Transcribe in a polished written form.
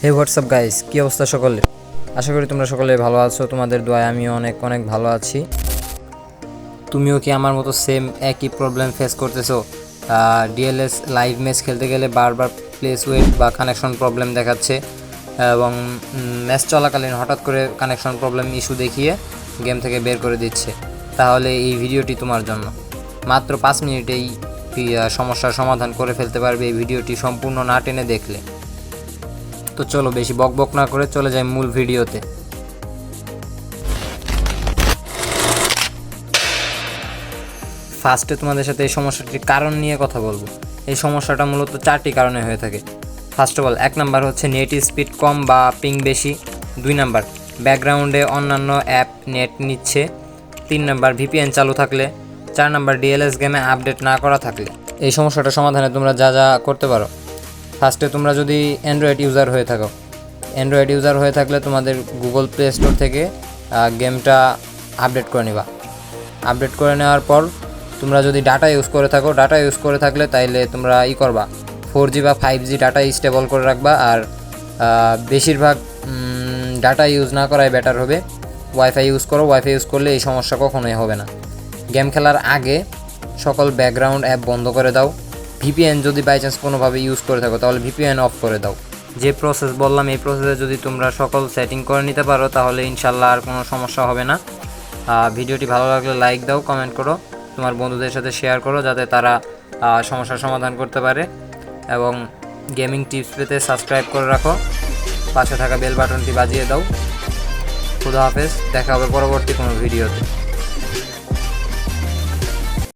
হে WhatsApp guys, কী অবস্থা সকলের? আশা করি তোমরা সকলে ভালো আছো। তোমাদের দোয়ায় আমিও অনেক অনেক ভালো আছি। তুমিও কি আমার মতো সেম একই প্রবলেম ফেস করতেছো? ডিএলএস লাইভ ম্যাচ খেলতে গেলে বারবার প্লেস ওয়েট বা কানেকশন প্রবলেম দেখাচ্ছে এবং ম্যাচ চলাকালীন হঠাৎ করে কানেকশন প্রবলেম ইস্যু দেখিয়ে গেম থেকে বের করে দিচ্ছে। তাহলে এই ভিডিওটি তোমার জন্য। মাত্র 5 মিনিটেই সমস্যার সমাধান করে ফেলতে পারবে এই ভিডিওটি সম্পূর্ণ না টেনে দেখলে। তো চলো বেশি বকবক না করে চলে যাই মূল ভিডিওতে। ফার্স্টে তোমাদের সাথে এই সমস্যাটির কারণ নিয়ে কথা বলবো। এই সমস্যাটা মূলত 4টি কারণে হয়ে থাকে। ফার্স্ট অফ অল, 1 নাম্বার হচ্ছে নেট স্পিড কম বা পিং বেশি। 2 নাম্বার, ব্যাকগ্রাউন্ডে অন্যান্য অ্যাপ নেট নিচ্ছে। 3 নাম্বার, ভিপিএন চালু থাকলে। 4 নাম্বার, ডিএলএস গেমে আপডেট না করা থাকলে। এই সমস্যাটা সমাধানে তোমরা যা যা করতে পারো। ফার্স্টে তোমরা যদি অ্যান্ড্রয়েড ইউজার হয়ে থাকলে তোমাদের গুগল প্লে স্টোর থেকে গেমটা আপডেট করে নিবা। আপডেট করে নেওয়ার পর তোমরা যদি ডাটা ইউজ করে থাকলে তাইলে তোমরা করবা 4G বা 5G ডাটা স্টেবল করে রাখবা। আর বেশিরভাগ ডাটা ইউজ না করাই বেটার হবে। ওয়াইফাই ইউজ করলে এই সমস্যা কখনোই হবে না। গেম খেলার আগে সকল ব্যাকগ্রাউন্ড অ্যাপ বন্ধ করে দাও। ভিপিএন যদি বাই চান্স কোনোভাবে ইউজ করে থাকো তাহলে ভিপিএন অফ করে দাও। যে প্রসেস বললাম এই প্রসেসে যদি তোমরা সকল সেটিং করে নিতে পারো তাহলে ইনশাল্লাহ আর কোনো সমস্যা হবে না। ভিডিওটি ভালো লাগলে লাইক দাও, কমেন্ট করো, তোমার বন্ধুদের সাথে শেয়ার করো যাতে তারা সমস্যার সমাধান করতে পারে। এবং গেমিং টিপস পেতে সাবস্ক্রাইব করে রাখো, পাশে থাকা বেল বাটনটি বাজিয়ে দাও। খুদা হাফেজ, দেখা হবে পরবর্তী কোনো ভিডিওতে।